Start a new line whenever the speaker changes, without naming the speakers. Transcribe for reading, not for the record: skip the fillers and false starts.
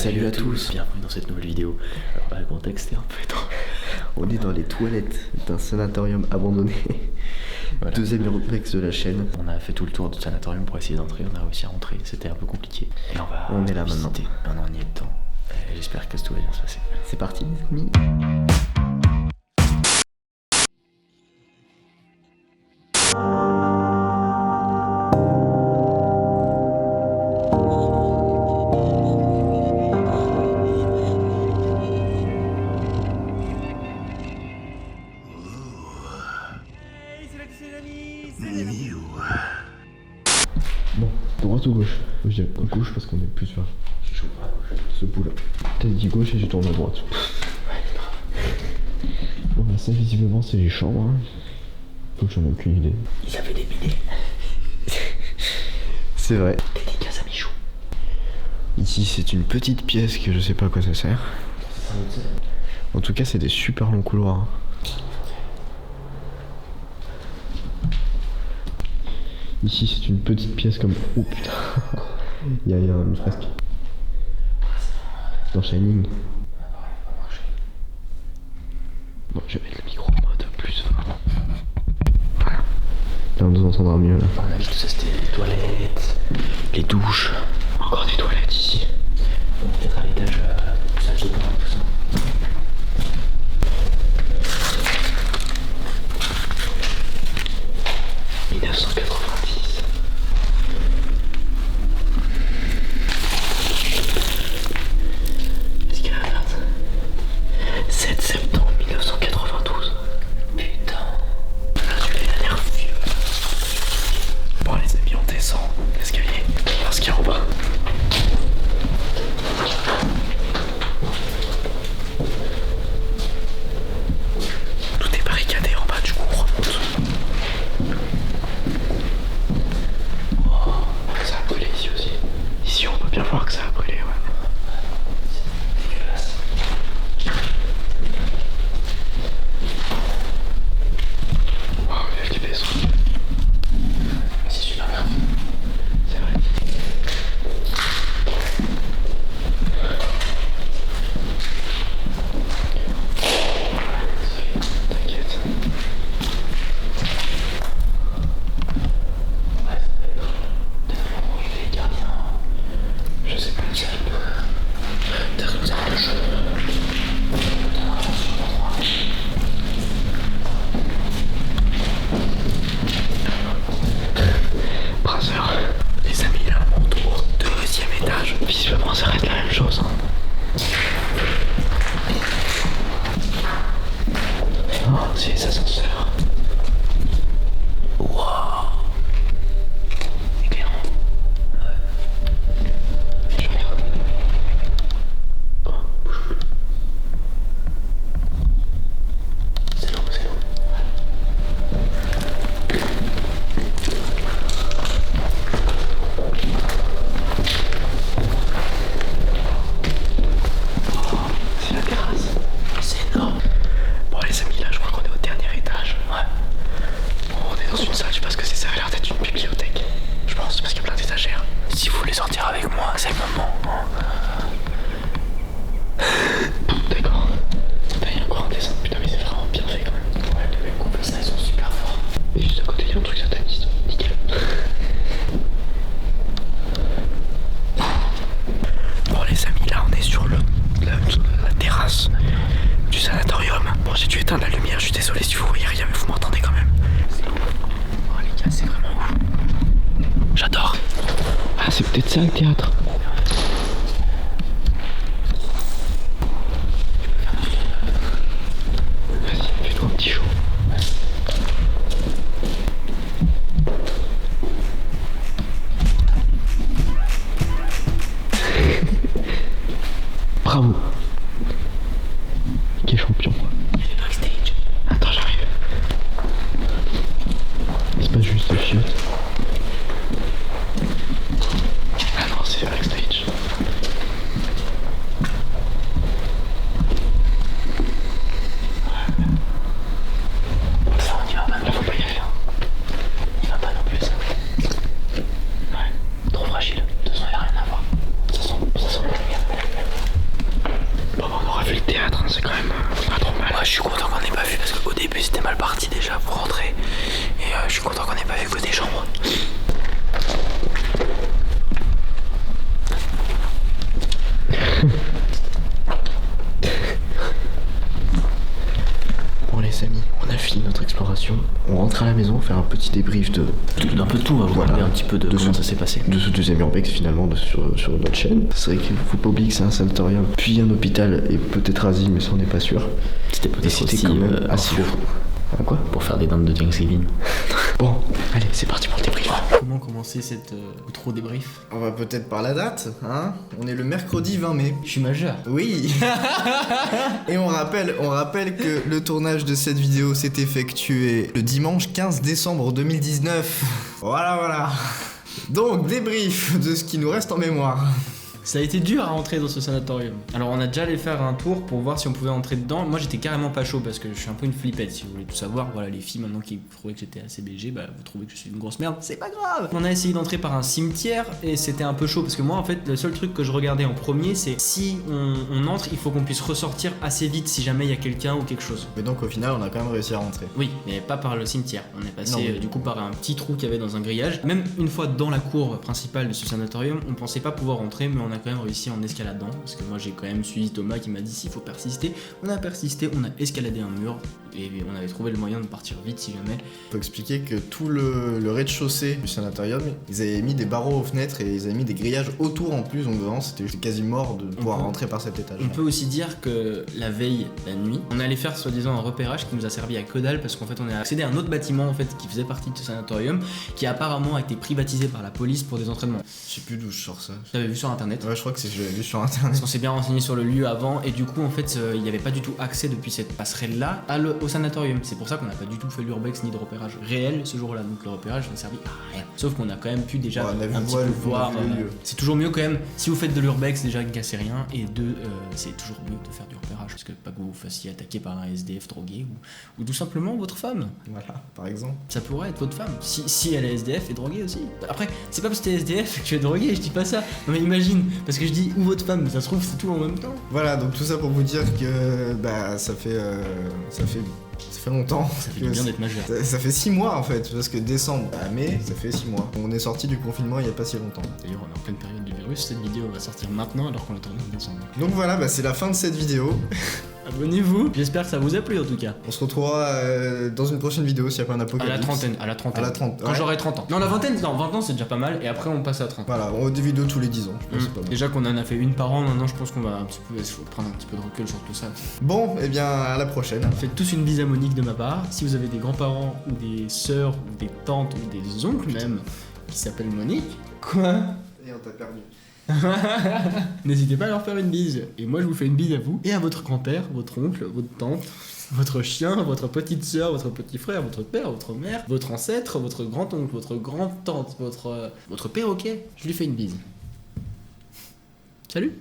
Salut à tous, bienvenue dans cette nouvelle vidéo. Alors le contexte est un peu étrange. On est dans les toilettes d'un sanatorium abandonné. Voilà. Deuxième réflexe de la chaîne. On a fait tout le tour du sanatorium pour essayer d'entrer, on a réussi à rentrer, c'était un peu compliqué. Et on est là visiter. Maintenant on y est temps. J'espère que tout va bien se passer. C'est parti les amis.
Bon, droite ou gauche? Je dirais gauche parce qu'on est plus vers ce bout là. T'as dit gauche et j'ai tourné à droite. Bon bah ça visiblement c'est les chambres hein. Faut que j'en ai aucune idée.
Ils avaient des bidets.
C'est vrai.
Dédicace à Michou.
Ici c'est une petite pièce que je sais pas à quoi ça sert. En tout cas c'est des super longs couloirs hein. Ici c'est une petite pièce comme... Oh putain. Il y a une fresque. Dans Shining. Bon je vais mettre le micro en mode plus fort. Voilà. Là on nous entendra mieux là.
On a vu tout ça, c'était les toilettes, les douches. Encore des toilettes ici. Peut-être à l'étage, salle de bain, tout ça. Est-ce qu'il y a la date? 7 septembre 1992. Putain. Là, celui-là a l'air vieux. Bon, les amis, on descend l'escalier parce qu'il y a Robin. Tout est barricadé en bas, du coup, on remonte. Ça a brûlé ici aussi. Ici on peut bien voir que ça a brûlé, ouais. C'est dégueulasse. Waouh, il y a les vaisseaux. C'est super bien. C'est vrai. T'inquiète. Je sais pas, ça peut être une salle de jeu. Brasseur, les amis, là on monte au deuxième étage. Visiblement ça reste la même chose. Oh, c'est les ascenseurs. Waouh. Éclairant. Je regarde. Oh, bouge plus. C'est l'eau, c'est l'eau. C'est la terrasse. C'est énorme. Bon les amis, là je crois qu'on est au dernier étage. Ouais. Bon, on est dans une salle, je sais pas ce que c'est, ça a l'air d'être une bibliothèque. Je pense, parce qu'il y a plein d'étagères. Si vous voulez sortir avec moi, c'est le moment. D'accord. Putain, il y a encore un dessin. Putain, mais c'est vraiment bien fait quand même. Ouais, les mecs qui ont fait ça, ils sont super forts. Et juste à côté, il y a un truc sataniste. Nickel. Bon, les amis, là, on est sur la terrasse du sanatorium. Bon, j'ai dû éteindre la lumière, je suis désolé si vous voyez rien, mais vous m'entendez quand même. C'est ouf. Oh, les gars, c'est vraiment ouf. J'adore.
Ah c'est peut-être ça le théâtre. Vas-y, fais-toi un petit show. Bravo. Quel champion.
Il y a des backstage.
Attends, j'arrive. C'est pas juste le chiotte.
Ah non, c'est backstage. Ça, on y va pas. Là, faut pas y aller. Il va pas non plus, ça. Ouais, trop fragile. De toute façon, y a rien à voir. Ça sent pas.
débrief
d'un peu de tout, on va vous parler un petit peu de comment ça s'est passé.
De ce deuxième urbex finalement sur notre chaîne. C'est vrai qu'il faut pas oublier que c'est un sanatorium, puis un hôpital et peut-être asile, mais ça on n'est pas sûr.
C'était peut-être aussi
quand même assez fou. Quoi?
Pour faire des dindes de Thanksgiving.
Bon, allez, c'est parti pour le débrief.
Comment commencer cette outro débrief?
On va peut-être par la date, hein. On est le mercredi 20 mai.
Je suis majeur.
Oui. Et on rappelle que le tournage de cette vidéo s'est effectué le dimanche 15 décembre 2019. Voilà. Donc, débrief de ce qui nous reste en mémoire.
Ça a été dur à entrer dans ce sanatorium. Alors on a déjà allé faire un tour pour voir si on pouvait entrer dedans. Moi j'étais carrément pas chaud parce que je suis un peu une flippette si vous voulez tout savoir. Voilà, les filles maintenant qui trouvaient que j'étais assez BG, bah vous trouvez que je suis une grosse merde, c'est pas grave. On a essayé d'entrer par un cimetière et c'était un peu chaud parce que moi en fait le seul truc que je regardais en premier c'est si on entre, il faut qu'on puisse ressortir assez vite si jamais il y a quelqu'un ou quelque chose.
Mais donc au final on a quand même réussi à rentrer.
Oui, mais pas par le cimetière. On est passé du coup par un petit trou qu'il y avait dans un grillage. Même une fois dans la cour principale de ce sanatorium, on pensait pas pouvoir rentrer, mais on a quand même réussi en escaladant. Parce que moi j'ai quand même suivi Thomas qui m'a dit s'il faut persister. On a persisté, on a escaladé un mur et on avait trouvé le moyen de partir vite si jamais.
Faut expliquer que tout le rez-de-chaussée du sanatorium, ils avaient mis des barreaux aux fenêtres et ils avaient mis des grillages autour en plus, donc vraiment c'était quasi mort de pouvoir rentrer par cet étage.
On peut aussi dire que la veille, la nuit, on allait faire soi-disant un repérage qui nous a servi à que dalle parce qu'en fait on a accédé à un autre bâtiment en fait qui faisait partie de ce sanatorium qui apparemment a été privatisé par la police pour des entraînements.
Je sais plus d'où je sors ça.
J'avais vu sur internet.
Ouais, je crois que je l'avais vu sur internet.
Parce qu'on s'est bien renseigné sur le lieu avant et du coup en fait il n'y avait pas du tout accès depuis cette passerelle là au sanatorium. C'est pour ça qu'on n'a pas du tout fait l'urbex ni de repérage réel ce jour-là. Donc le repérage n'a servi à rien. Sauf qu'on a quand même pu déjà un petit peu voir. C'est toujours mieux quand même si vous faites de l'urbex déjà ne cassez rien et deux c'est toujours mieux de faire du repérage parce que pas que vous vous fassiez attaquer par un SDF drogué ou tout simplement votre femme.
Voilà, par exemple.
Ça pourrait être votre femme si elle est SDF et droguée aussi. Après c'est pas parce que t'es SDF que tu es drogué, je dis pas ça. Non mais imagine parce que je dis ou votre femme, ça se trouve c'est tout en même temps.
Voilà, donc tout ça pour vous dire que ça fait longtemps.
Ça fait du bien d'être majeur.
Ça fait 6 mois en fait, parce que décembre à mai, ça fait 6 mois. On est sorti du confinement il y a pas si longtemps.
D'ailleurs, on est en pleine période du virus, cette vidéo va sortir maintenant alors qu'on l'a tournée en décembre.
Donc voilà, c'est la fin de cette vidéo.
Abonnez-vous, j'espère que ça vous a plu en tout cas.
On se retrouvera dans une prochaine vidéo s'il n'y a pas un apocalypse.
À la trentaine.
Quand
ouais. J'aurai 30 ans. Non, la vingtaine, 20 ans c'est déjà pas mal et après on passe à 30.
Voilà, on a des vidéos tous les 10 ans, je pense c'est pas mal.
Déjà qu'on en a fait une par an, maintenant je pense qu'on va prendre un petit peu de recul sur tout ça.
Bon, et bien à la prochaine.
Faites tous une bise à Monique de ma part. Si vous avez des grands-parents ou des sœurs ou des tantes ou des oncles même qui s'appellent Monique, quoi?
Et on t'a perdu.
N'hésitez pas à leur faire une bise. Et moi je vous fais une bise à vous et à votre grand-père, votre oncle, votre tante, votre chien, votre petite sœur, votre petit frère, votre père, votre mère, votre ancêtre, votre grand-oncle, votre grand-tante, votre perroquet. Je lui fais une bise. Salut.